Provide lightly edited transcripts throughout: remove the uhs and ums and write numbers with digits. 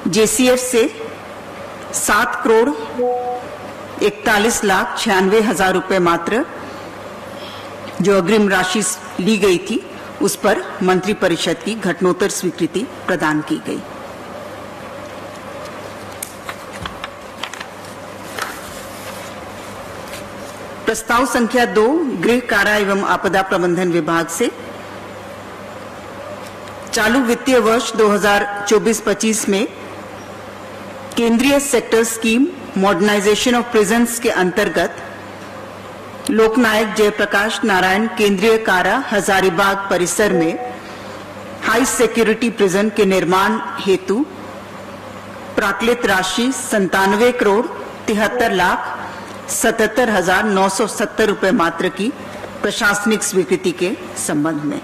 जेसीएफ से 7,41,96,000 रुपए मात्र जो अग्रिम राशि ली गई थी उस पर मंत्रिपरिषद की घटनोत्तर स्वीकृति प्रदान की गई। प्रस्ताव संख्या 2 गृह कारा एवं आपदा प्रबंधन विभाग से चालू वित्तीय वर्ष 2024-25 में केंद्रीय sector scheme modernisation of prisons के अंतर्गत लोकनायक जयप्रकाश नारायण केंद्रीय कारा हजारीबाग परिसर में हाई सिक्योरिटी प्रिजन के निर्माण हेतु प्राक्कृत राशि 97,73,77,970 रुपए मात्र की प्रशासनिक स्वीकृति के संबंध में।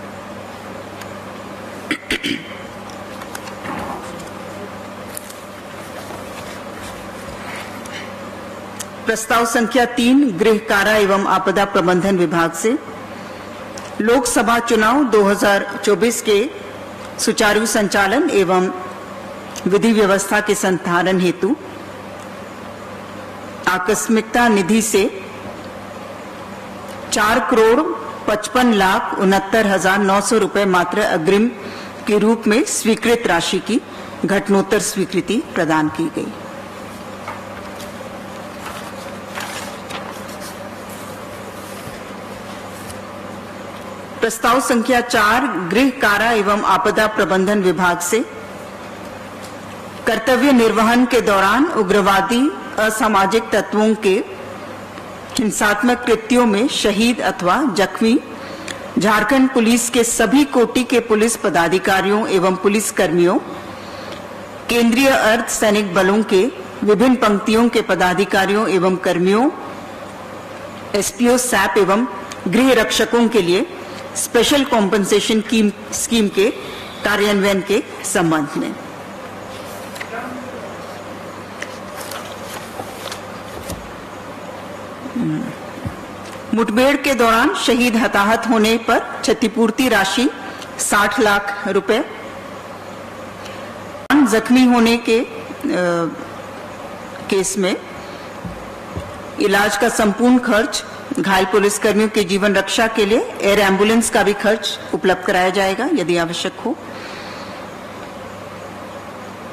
प्रस्ताव संख्या 3 गृह कारा एवं आपदा प्रबंधन विभाग से लोकसभा चुनाव 2024 के सुचारू संचालन एवं विधि व्यवस्था के संचालन हेतु आकस्मिकता निधि से 4,55,69,900 रुपए मात्र अग्रिम के रूप में स्वीकृत राशि की घटनोत्तर स्वीकृति प्रदान की गई। प्रस्ताव संख्या 4 गृह कारा एवं आपदा प्रबंधन विभाग से कर्तव्य निर्वहन के दौरान उग्रवादी असामाजिक तत्वों के हिंसात्मक कृत्यों में शहीद अथवा जख्मी झारखंड पुलिस के सभी कोटि के पुलिस पदाधिकारियों एवं पुलिस कर्मियों, केंद्रीय अर्ध सैनिक बलों के विभिन्न पंक्तियों के पदाधिकारियों एवं कर्मियों, एसपीओ सैप एवं गृह रक्षकों के लिए स्पेशल कॉम्पनसेशन स्कीम के कार्यान्वयन के संबंध में। मुठभेड़ के दौरान शहीद हताहत होने पर क्षतिपूर्ति राशि 60 लाख रुपए, जख्मी होने के केस में इलाज का संपूर्ण खर्च, घायल पुलिसकर्मियों के जीवन रक्षा के लिए एयर एम्बुलेंस का भी खर्च उपलब्ध कराया जाएगा यदि आवश्यक हो।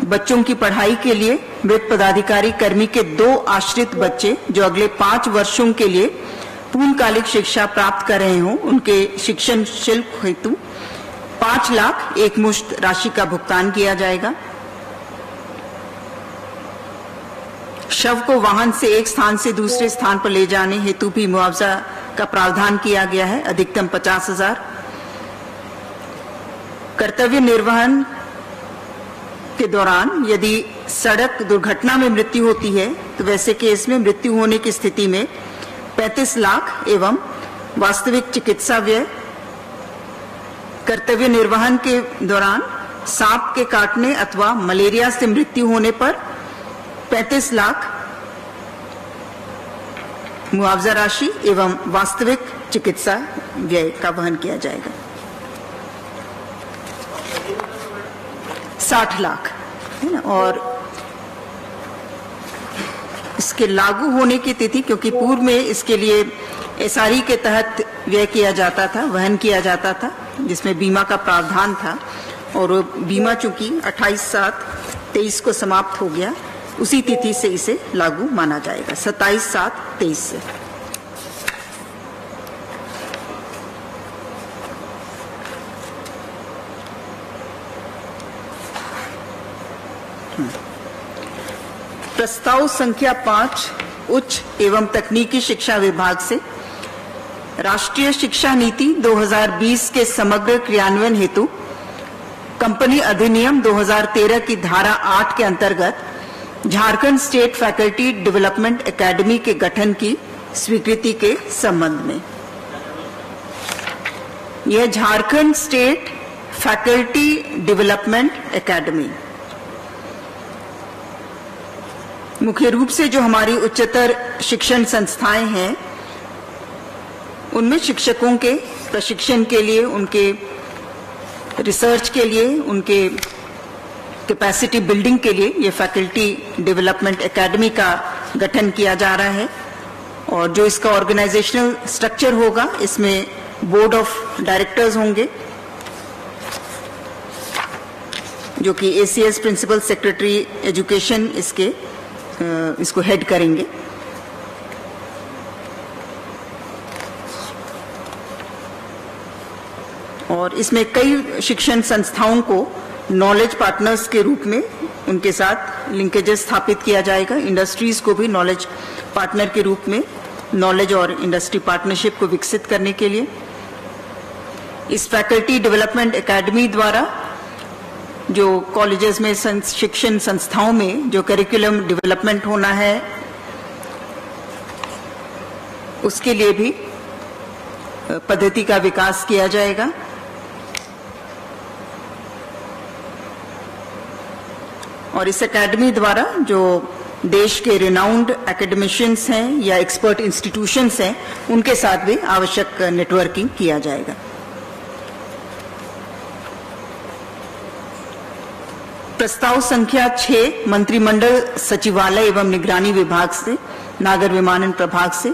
बच्चों की पढ़ाई के लिए मृत पदाधिकारी कर्मी के 2 आश्रित बच्चे जो अगले 5 वर्षों के लिए पूर्णकालिक शिक्षा प्राप्त कर रहे हों, उनके शिक्षण शुल्क हेतु 5 लाख एकमुश्त राशि का भुगतान किया जाएगा। शव को वाहन से एक स्थान से दूसरे स्थान पर ले जाने हेतु भी मुआवजा का प्रावधान किया गया है, अधिकतम 50,000। कर्तव्य निर्वहन के दौरान यदि सड़क दुर्घटना में मृत्यु होती है तो वैसे केस में मृत्यु होने की स्थिति में 35 लाख एवं वास्तविक चिकित्सा व्यय, कर्तव्य निर्वहन के दौरान सांप के काटने अथवा मलेरिया से मृत्यु होने पर 35 लाख मुआवजा राशि एवं वास्तविक चिकित्सा व्यय का वहन किया जाएगा। 60 लाख है ना। और इसके लागू होने की तिथि, क्योंकि पूर्व में इसके लिए एसआरई के तहत व्यय किया जाता था, वहन किया जाता था, जिसमें बीमा का प्रावधान था, और बीमा चूंकि 28/7/23 को समाप्त हो गया, उसी तिथि से इसे लागू माना जाएगा, 27/7/23 से। प्रस्ताव संख्या 5 उच्च एवं तकनीकी शिक्षा विभाग से राष्ट्रीय शिक्षा नीति 2020 के समग्र क्रियान्वयन हेतु कंपनी अधिनियम 2013 की धारा 8 के अंतर्गत Jharkhand state faculty development academy के गठन की स्वीकृति के संबंध में। यह Jharkhand state faculty development academy मुख्य रूप से जो हमारी उच्चतर शिक्षण संस्थाएं हैं उनमें शिक्षकों के प्रशिक्षण के लिए, उनके रिसर्च के लिए, उनके कैपेसिटी बिल्डिंग के लिए ये फैकल्टी डेवलपमेंट एकेडमी का गठन किया जा रहा है। और जो इसका ऑर्गेनाइजेशनल स्ट्रक्चर होगा, इसमें बोर्ड ऑफ डायरेक्टर्स होंगे जो कि ACS प्रिंसिपल सेक्रेटरी एजुकेशन इसको हेड करेंगे। और इसमें कई शिक्षण संस्थाओं को नॉलेज पार्टनर्स के रूप में उनके साथ लिंकेजेस स्थापित किया जाएगा। इंडस्ट्रीज को भी नॉलेज पार्टनर के रूप में नॉलेज और इंडस्ट्री पार्टनरशिप को विकसित करने के लिए इस फैकल्टी डेवलपमेंट एकेडमी द्वारा जो कॉलेजेस में शिक्षण संस्थाओं में जो करिकुलम डेवलपमेंट होना है, उसके लिए भी पद्धति का विकास किया जाएगा। और इस एकेडमी द्वारा जो देश के रिनाउंड एकेडमिशियंस हैं या एक्सपर्ट इंस्टीट्यूशंस हैं, उनके साथ भी आवश्यक नेटवर्किंग किया जाएगा। प्रस्ताव संख्या 6 मंत्रिमंडल सचिवालय एवं निगरानी विभाग से, नागर विमानन प्रभाग से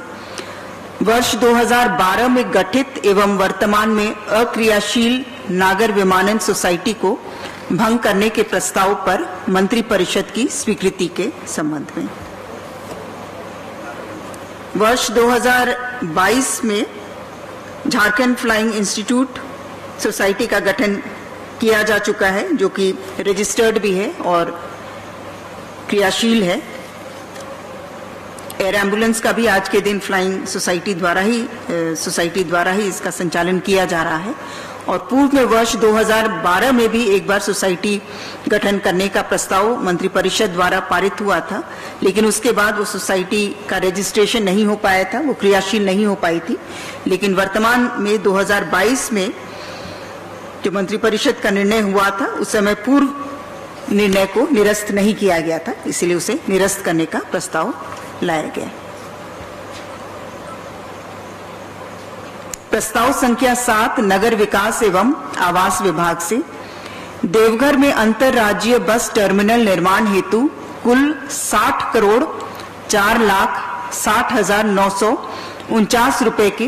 वर्ष 2012 में गठित एवं वर्तमान में अक्रियाशील नागर विमानन सोसाइटी को भंग करने के प्रस्ताव पर मंत्रिपरिषद की स्वीकृति के संबंध में। वर्ष 2022 में झारखंड फ्लाइंग इंस्टीट्यूट सोसाइटी का गठन किया जा चुका है, जो कि रजिस्टर्ड भी है और क्रियाशील है। एयर एम्बुलेंस का भी आज के दिन फ्लाइंग सोसाइटी द्वारा ही इसका संचालन किया जा रहा है। और पूर्व में वर्ष 2012 में भी एक बार सोसाइटी गठन करने का प्रस्ताव मंत्रिपरिषद द्वारा पारित हुआ था, लेकिन उसके बाद वो सोसाइटी का रजिस्ट्रेशन नहीं हो पाया था, वो क्रियाशील नहीं हो पाई थी। लेकिन वर्तमान में 2022 में जो मंत्रिपरिषद का निर्णय हुआ था, उस समय पूर्व निर्णय को निरस्त नहीं किया गया था, इसलिए उसे निरस्त करने का प्रस्ताव लाया गया। प्रस्ताव संख्या 7 नगर विकास एवं आवास विभाग से देवघर में अंतरराज्यीय बस टर्मिनल निर्माण हेतु कुल 60 करोड़ 4,60,949 रुपए की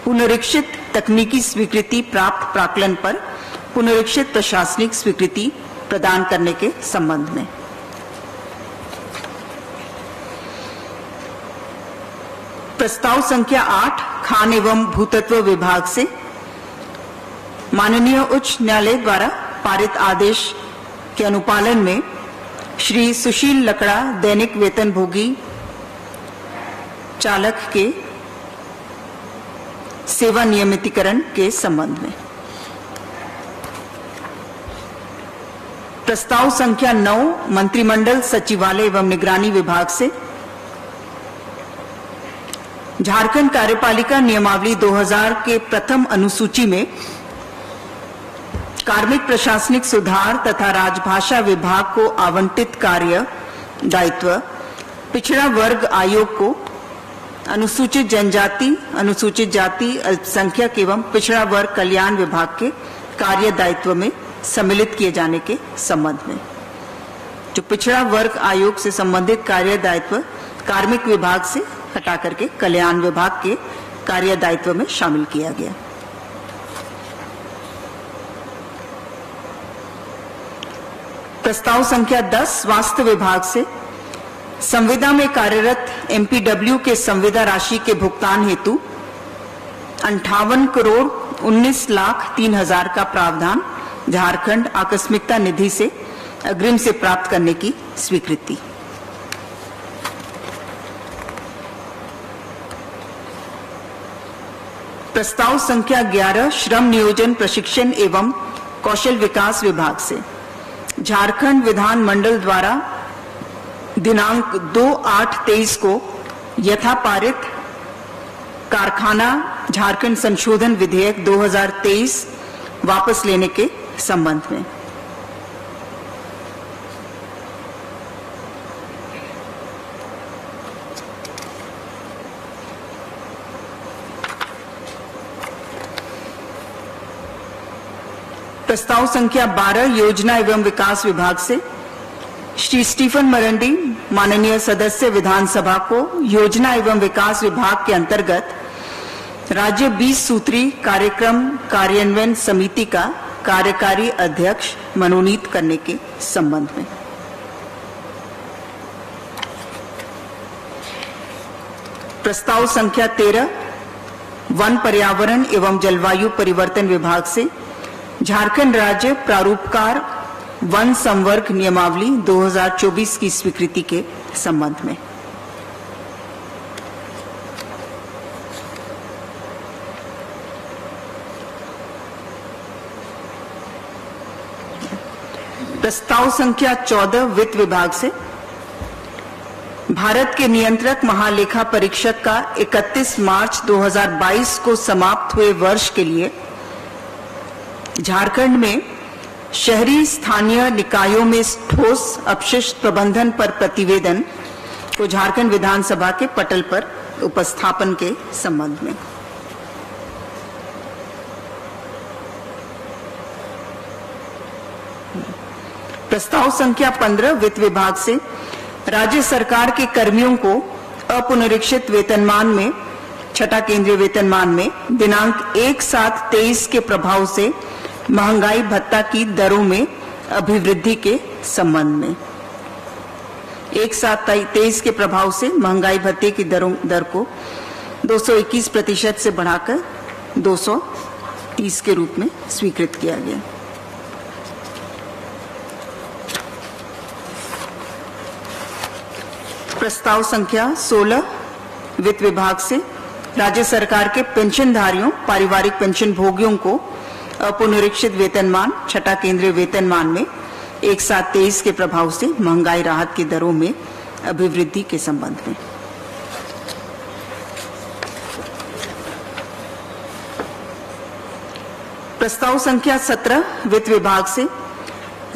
पुनरीक्षित तकनीकी स्वीकृति प्राप्त प्राक्कलन पर पुनरीक्षित प्रशासनिक स्वीकृति प्रदान करने के संबंध में। प्रस्ताव संख्या 8 खान एवं भूतत्व विभाग से माननीय उच्च न्यायालय द्वारा पारित आदेश के अनुपालन में श्री सुशील लकड़ा दैनिक वेतनभोगी चालक के सेवा नियमितीकरण के संबंध में। प्रस्ताव संख्या 9 मंत्रिमंडल सचिवालय एवं निगरानी विभाग से झारखंड कार्यपालिका नियमावली 2000 के प्रथम अनुसूची में कार्मिक प्रशासनिक सुधार तथा राजभाषा विभाग को आवंटित कार्य दायित्व पिछड़ा वर्ग आयोग को अनुसूचित जनजाति, अनुसूचित जाति, अल्पसंख्यक एवं पिछड़ा वर्ग कल्याण विभाग के कार्य दायित्व में सम्मिलित किए जाने के संबंध में। जो पिछड़ा वर्ग आयोग से संबंधित कार्य दायित्व कार्मिक विभाग से हटा करके कल्याण विभाग के कार्य दायित्व में शामिल किया गया। प्रस्ताव संख्या 10 स्वास्थ्य विभाग से संविदा में कार्यरत एमपीडब्ल्यू के संविदा राशि के भुगतान हेतु 58 करोड़ 19 लाख 3 हजार का प्रावधान झारखंड आकस्मिकता निधि से अग्रिम से प्राप्त करने की स्वीकृति। प्रस्ताव संख्या 11 श्रम नियोजन प्रशिक्षण एवं कौशल विकास विभाग से झारखंड विधान मंडल द्वारा दिनांक 2/8/23 को यथापारित कारखाना झारखंड संशोधन विधेयक 2023 वापस लेने के संबंध में। प्रस्ताव संख्या 12 योजना एवं विकास विभाग से श्री स्टीफन मरंडी माननीय सदस्य विधानसभा को योजना एवं विकास विभाग के अंतर्गत राज्य 20 सूत्री कार्यक्रम कार्यान्वयन समिति का कार्यकारी अध्यक्ष मनोनीत करने के संबंध में। प्रस्ताव संख्या 13 वन पर्यावरण एवं जलवायु परिवर्तन विभाग से झारखंड राज्य प्रारूपकार वन संवर्ग नियमावली 2024 की स्वीकृति के संबंध में। प्रस्ताव संख्या 14 वित्त विभाग से भारत के नियंत्रक महालेखा परीक्षक का 31 मार्च 2022 को समाप्त हुए वर्ष के लिए झारखंड में शहरी स्थानीय निकायों में ठोस अपशिष्ट प्रबंधन पर प्रतिवेदन को झारखंड विधानसभा के पटल पर उपस्थापन के संबंध में। प्रस्ताव संख्या 15 वित्त विभाग से राज्य सरकार के कर्मियों को अपुनरीक्षित वेतनमान में छठा केंद्रीय वेतनमान में दिनांक 1/7/23 के प्रभाव से महंगाई भत्ता की दरों में अभिवृद्धि के संबंध में। 1/7/23 के प्रभाव से महंगाई भत्ते की दर को 221% से बढ़ाकर 230 के रूप में स्वीकृत किया गया। प्रस्ताव संख्या 16 वित्त विभाग से राज्य सरकार के पेंशनधारियों पारिवारिक पेंशन भोगियों को अपुनरीक्षित वेतनमान छठा केंद्रीय वेतनमान में 1/7/23 के प्रभाव से महंगाई राहत की दरों में अभिवृद्धि के संबंध में। प्रस्ताव संख्या 17 वित्त विभाग से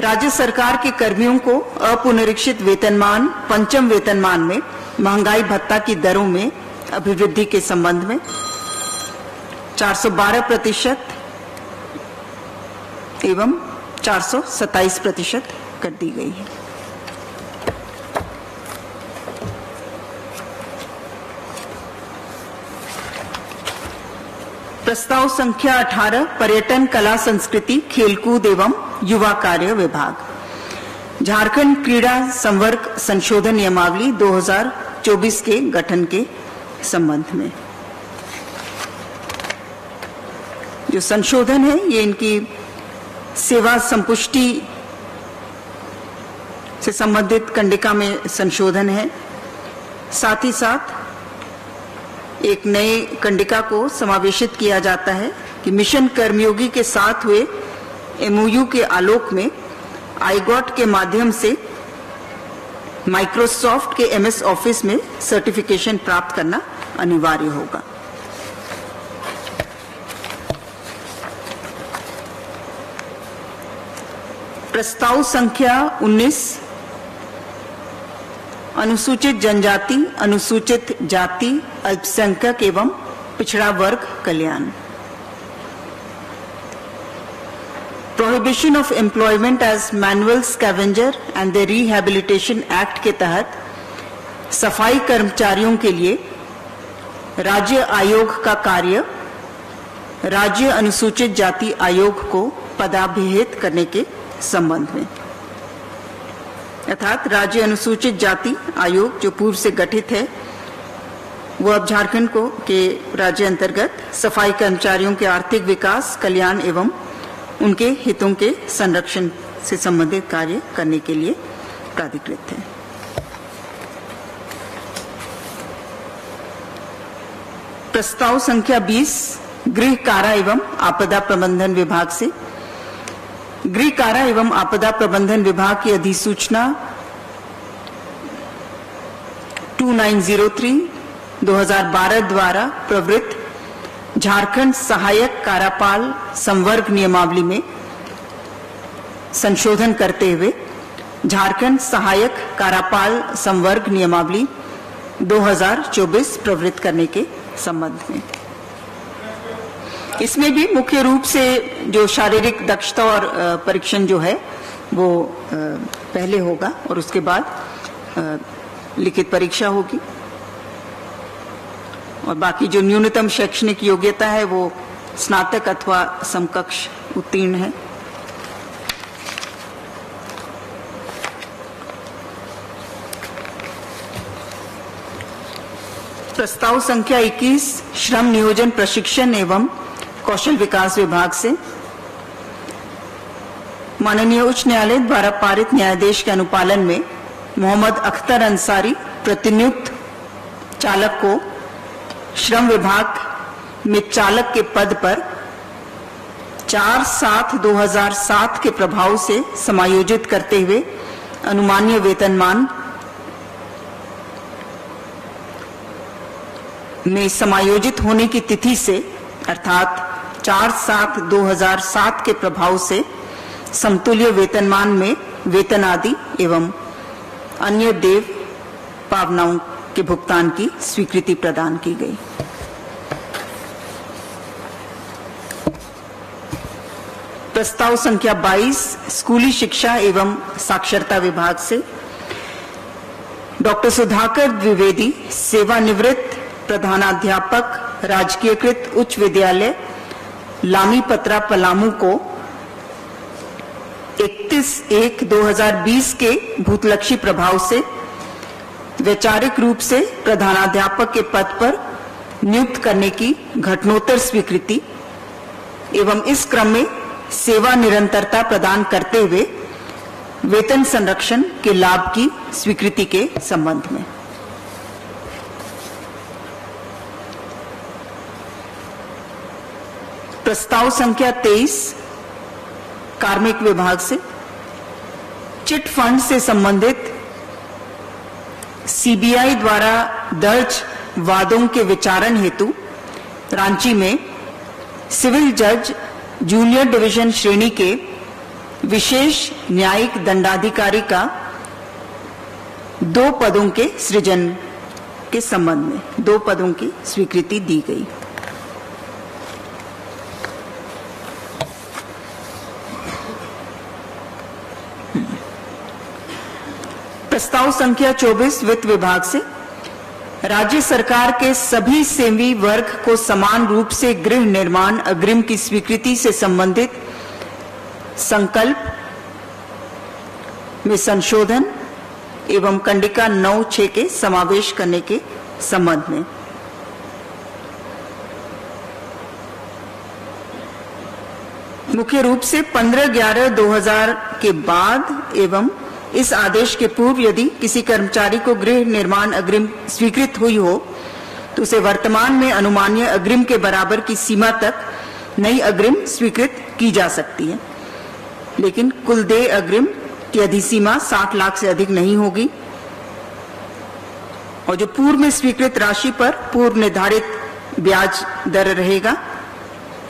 राज्य सरकार के कर्मियों को अपुनरीक्षित वेतनमान पंचम वेतनमान में महंगाई भत्ता की दरों में अभिवृद्धि के संबंध में 412% एवं 427% कर दी गई है। प्रस्ताव संख्या 18 पर्यटन कला संस्कृति खेलकूद एवं युवा कार्य विभाग झारखंड क्रीड़ा संवर्ग संशोधन नियमावली 2024 के गठन के संबंध में। जो संशोधन है ये इनकी सेवा संपुष्टि से संबंधित कंडिका में संशोधन है। साथ ही साथ एक नए कंडिका को समावेशित किया जाता है कि मिशन कर्मयोगी के साथ हुए एमओयू के आलोक में आईगॉट के माध्यम से माइक्रोसॉफ्ट के एमएस ऑफिस में सर्टिफिकेशन प्राप्त करना अनिवार्य होगा। प्रस्ताव संख्या 19 अनुसूचित जनजाति अनुसूचित जाति अल्पसंख्यक एवं पिछड़ा वर्ग कल्याण। Prohibition of employment as manual scavenger and the rehabilitation act के तहत सफाई कर्मचारियों के लिए राज्य आयोग का कार्य राज्य अनुसूचित जाति आयोग को पदाभिहित करने के संबंध में। अर्थात राज्य अनुसूचित जाति आयोग जो पूर्व से गठित है वो अब झारखंड को के राज्य अंतर्गत सफाई कर्मचारियों के आर्थिक विकास कल्याण एवं उनके हितों के संरक्षण से संबंधित कार्य करने के लिए प्राधिकृत है। प्रस्ताव संख्या 20 गृह कारा एवं आपदा प्रबंधन विभाग से गृह कारा एवं आपदा प्रबंधन विभाग की अधिसूचना 2903/2012 द्वारा प्रवृत्त झारखंड सहायक कारापाल संवर्ग नियमावली में संशोधन करते हुए झारखंड सहायक कारापाल संवर्ग नियमावली 2024 प्रवृत्त करने के संबंध में। इसमें भी मुख्य रूप से जो शारीरिक दक्षता और परीक्षण जो है वो पहले होगा और उसके बाद लिखित परीक्षा होगी, और बाकी जो न्यूनतम शैक्षणिक योग्यता है वो स्नातक अथवा समकक्ष उत्तीर्ण है। प्रस्ताव संख्या 21 श्रम नियोजन प्रशिक्षण एवं कौशल विकास विभाग से माननीय उच्च न्यायालय द्वारा पारित न्यायादेश के अनुपालन में मोहम्मद अख्तर अंसारी प्रतिनियुक्त चालक को श्रम विभाग में चालक के पद पर 4/7/2007 के प्रभाव से समायोजित करते हुए अनुमानीय वेतनमान में समायोजित होने की तिथि से अर्थात 4/7/2007 के प्रभाव से समतुल्य वेतनमान में वेतन आदि एवं अन्य देय पावनाओं के भुगतान की स्वीकृति प्रदान की गई। प्रस्ताव संख्या 22 स्कूली शिक्षा एवं साक्षरता विभाग से डॉक्टर सुधाकर द्विवेदी सेवानिवृत्त प्रधानाध्यापक राजकीयकृत उच्च विद्यालय लामी पत्रा पलामू को 31/1/2020 के भूतलक्षी प्रभाव से वैचारिक रूप से प्रधानाध्यापक के पद पर नियुक्त करने की घटनोत्तर स्वीकृति एवं इस क्रम में सेवा निरंतरता प्रदान करते हुए वेतन संरक्षण के लाभ की स्वीकृति के संबंध में। प्रस्ताव संख्या 23 कार्मिक विभाग से चिट फंड से संबंधित सीबीआई द्वारा दर्ज वादों के विचारण हेतु रांची में सिविल जज जूनियर डिवीजन श्रेणी के विशेष न्यायिक दंडाधिकारी का 2 पदों के सृजन के संबंध में 2 पदों की स्वीकृति दी गई। प्रस्ताव संख्या 24 वित्त विभाग से राज्य सरकार के सभी सेवी वर्ग को समान रूप से गृह निर्माण अग्रिम की स्वीकृति से संबंधित संकल्प में संशोधन एवं कंडिका 9(6) के समावेश करने के संबंध में। मुख्य रूप से 15/11/2000 के बाद एवं इस आदेश के पूर्व यदि किसी कर्मचारी को गृह निर्माण अग्रिम स्वीकृत हुई हो तो उसे वर्तमान में अनुमानीय अग्रिम के बराबर की सीमा तक नई अग्रिम स्वीकृत की जा सकती है, लेकिन कुल देय अग्रिम की अधिसीमा 60 लाख से अधिक नहीं होगी और जो पूर्व में स्वीकृत राशि पर पूर्व निर्धारित ब्याज दर रहेगा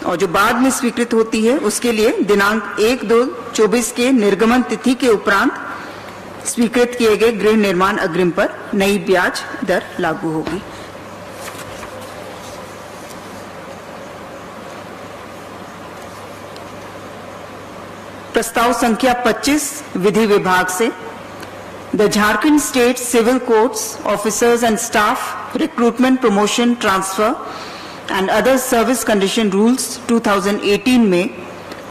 और जो बाद में स्वीकृत होती है उसके लिए दिनांक 1/2/24 के निर्गमन तिथि के उपरांत स्वीकृत किए गए गृह निर्माण अग्रिम पर नई ब्याज दर लागू होगी। प्रस्ताव संख्या 25 विधि विभाग से the Jharkhand state civil courts officers and staff recruitment promotion transfer and other service condition rules 2018 में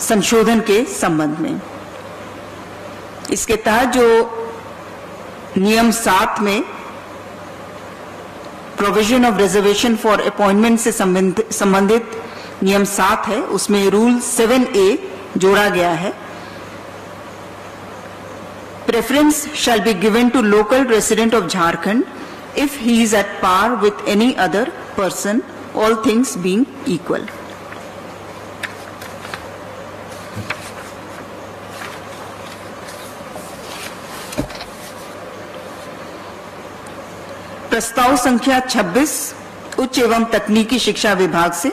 संशोधन के संबंध में। इसके तहत जो नियम 7 में provision of reservation for appointment से संबंधित नियम 7 है, उसमें रूल 7A जोड़ा गया है। Preference shall be given to local resident of Jharkhand if he is at par with any other person, all things being equal. प्रस्ताव संख्या 26 उच्च एवं तकनीकी शिक्षा विभाग से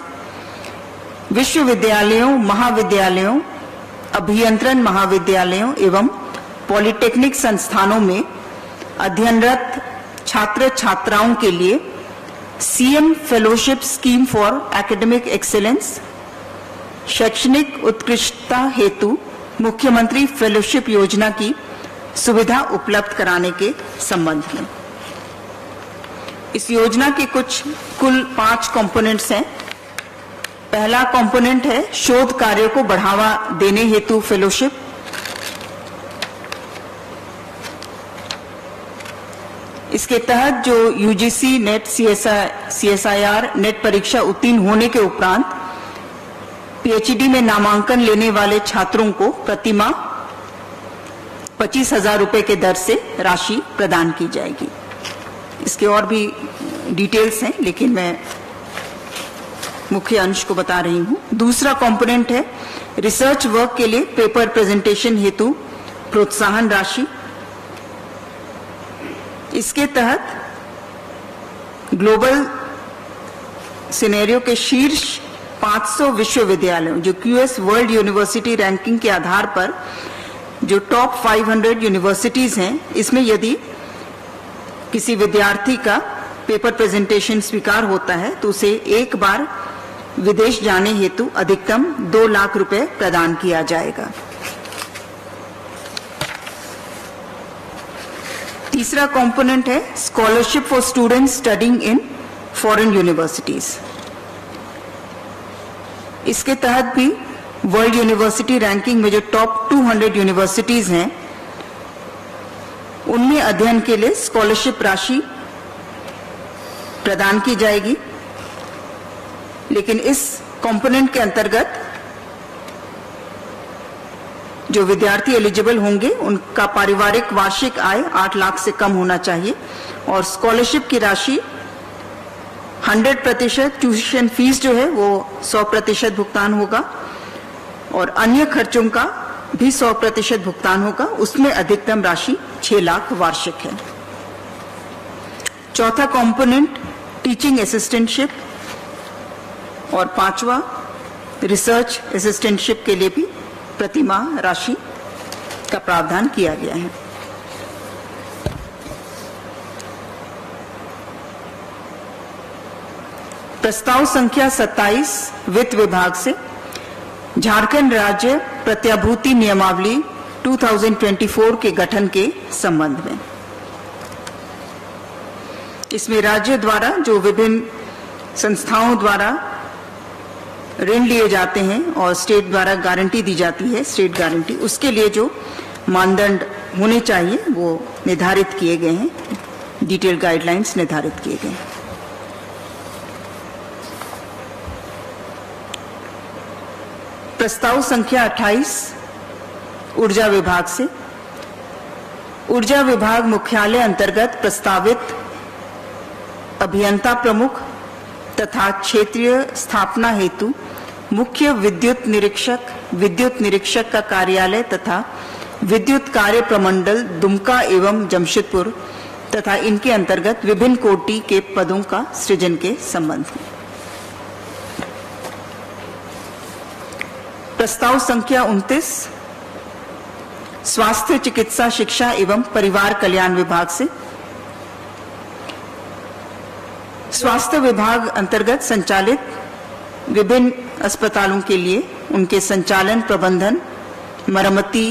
विश्वविद्यालयों, महाविद्यालयों, अभियंत्रण महाविद्यालयों एवं पॉलिटेक्निक संस्थानों में अध्ययनरत छात्र छात्राओं के लिए CM fellowship scheme for academic excellence शैक्षणिक उत्कृष्टता हेतु मुख्यमंत्री फेलोशिप योजना की सुविधा उपलब्ध कराने के संबंध में। इस योजना के कुल 5 कंपोनेंट्स हैं। पहला कंपोनेंट है शोध कार्य को बढ़ावा देने हेतु फेलोशिप। इसके तहत जो यूजीसी नेट सीएसआईआर नेट परीक्षा उत्तीर्ण होने के उपरांत पीएचडी में नामांकन लेने वाले छात्रों को प्रतिमाह 25,000 रुपए के दर से राशि प्रदान की जाएगी। इसके और भी डिटेल्स हैं, लेकिन मैं मुख्य अंश को बता रही हूं। दूसरा कंपोनेंट है रिसर्च वर्क के लिए पेपर प्रेजेंटेशन हेतु प्रोत्साहन राशि। इसके तहत ग्लोबल सिनेरियो के शीर्ष 500 विश्वविद्यालयों, जो क्यूएस वर्ल्ड यूनिवर्सिटी रैंकिंग के आधार पर जो टॉप 500 यूनिवर्सिटीज हैं, इसमें यदि किसी विद्यार्थी का पेपर प्रेजेंटेशन स्वीकार होता है तो उसे एक बार विदेश जाने हेतु अधिकतम 2 लाख रुपए प्रदान किया जाएगा। तीसरा कंपोनेंट है scholarship for students studying in foreign universities. इसके तहत भी वर्ल्ड यूनिवर्सिटी रैंकिंग में जो टॉप 200 यूनिवर्सिटीज हैं, उनमें अध्ययन के लिए स्कॉलरशिप राशि प्रदान की जाएगी। लेकिन इस कंपोनेंट के अंतर्गत जो विद्यार्थी एलिजिबल होंगे उनका पारिवारिक वार्षिक आय 8 लाख से कम होना चाहिए और स्कॉलरशिप की राशि 100%, ट्यूशन फीस जो है वो 100% भुगतान होगा और अन्य खर्चों का भी 100% भुगतान होगा। उसमें अधिकतम राशि 6 लाख वार्षिक है। चौथा कंपोनेंट टीचिंग असिस्टेंटशिप और पांचवा रिसर्च असिस्टेंटशिप के लिए भी प्रतिमाह राशि का प्रावधान किया गया है। प्रस्ताव संख्या 27 वित्त विभाग से झारखंड राज्य प्रत्याभूति नियमावली 2024 के गठन के संबंध में। इसमें राज्य द्वारा जो विभिन्न संस्थाओं द्वारा ऋण लिए जाते हैं और स्टेट द्वारा गारंटी दी जाती है, स्टेट गारंटी, उसके लिए जो मानदंड होने चाहिए वो निर्धारित किए गए हैं, डिटेल गाइडलाइंस निर्धारित किए गए हैं। प्रस्ताव संख्या 28 ऊर्जा विभाग से ऊर्जा विभाग मुख्यालय अंतर्गत प्रस्तावित अभियंता प्रमुख तथा क्षेत्रीय स्थापना हेतु मुख्य विद्युत निरीक्षक का कार्यालय तथा विद्युत कार्य प्रमंडल दुमका एवं जमशेदपुर तथा इनके अंतर्गत विभिन्न कोटि के पदों का सृजन के संबंध में। प्रस्ताव संख्या 29 स्वास्थ्य चिकित्सा शिक्षा एवं परिवार कल्याण विभाग से स्वास्थ्य विभाग अंतर्गत संचालित विभिन्न अस्पतालों के लिए उनके संचालन, प्रबंधन, मरम्मती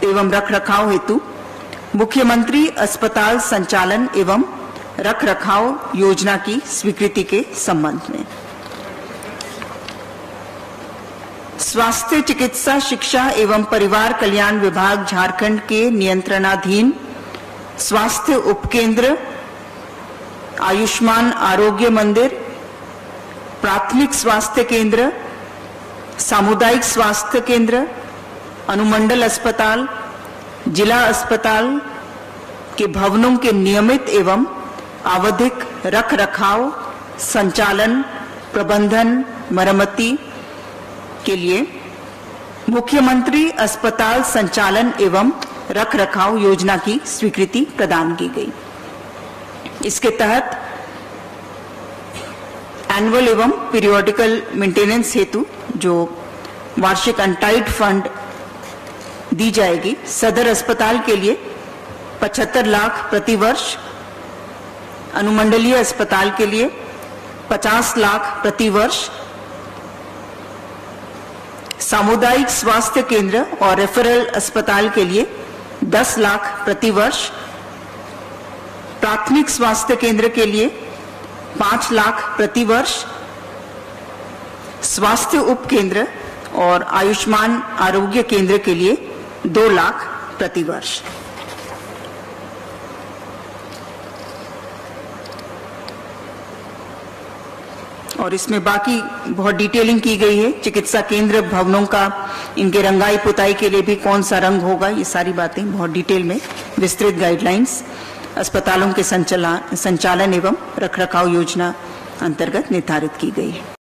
एवं रखरखाव हेतु मुख्यमंत्री अस्पताल संचालन एवं रखरखाव योजना की स्वीकृति के संबंध में। स्वास्थ्य चिकित्सा शिक्षा एवं परिवार कल्याण विभाग झारखंड के नियंत्रणाधीन स्वास्थ्य उपकेंद्र, आयुष्मान आरोग्य मंदिर, प्राथमिक स्वास्थ्य केंद्र, सामुदायिक स्वास्थ्य केंद्र, अनुमंडल अस्पताल, जिला अस्पताल के भवनों के नियमित एवं आवधिक रखरखाव, संचालन, प्रबंधन, मरम्मती के लिए मुख्यमंत्री अस्पताल संचालन एवं रखरखाव योजना की स्वीकृति प्रदान की गई। इसके तहत एनुअल एवं पीरियोडिकल मेंटेनेंस हेतु जो वार्षिक अनटाइड फंड दी जाएगी, सदर अस्पताल के लिए 75 लाख प्रति वर्ष, अनुमंडलीय अस्पताल के लिए 50 लाख प्रति वर्ष सामुदायिक स्वास्थ्य केंद्र और रेफरल अस्पताल के लिए 10 लाख प्रति वर्ष, प्राथमिक स्वास्थ्य केंद्र के लिए 5 लाख प्रति वर्ष, स्वास्थ्य उपकेंद्र और आयुष्मान आरोग्य केंद्र के लिए 2 लाख प्रति वर्ष। और इसमें बाकी बहुत डिटेलिंग की गई है। चिकित्सा केंद्र भवनों का, इनके रंगाई पुताई के लिए भी कौन सा रंग होगा, ये सारी बातें बहुत डिटेल में विस्तृत गाइडलाइंस अस्पतालों के संचालन एवं रखरखाव योजना अंतर्गत निर्धारित की गई है।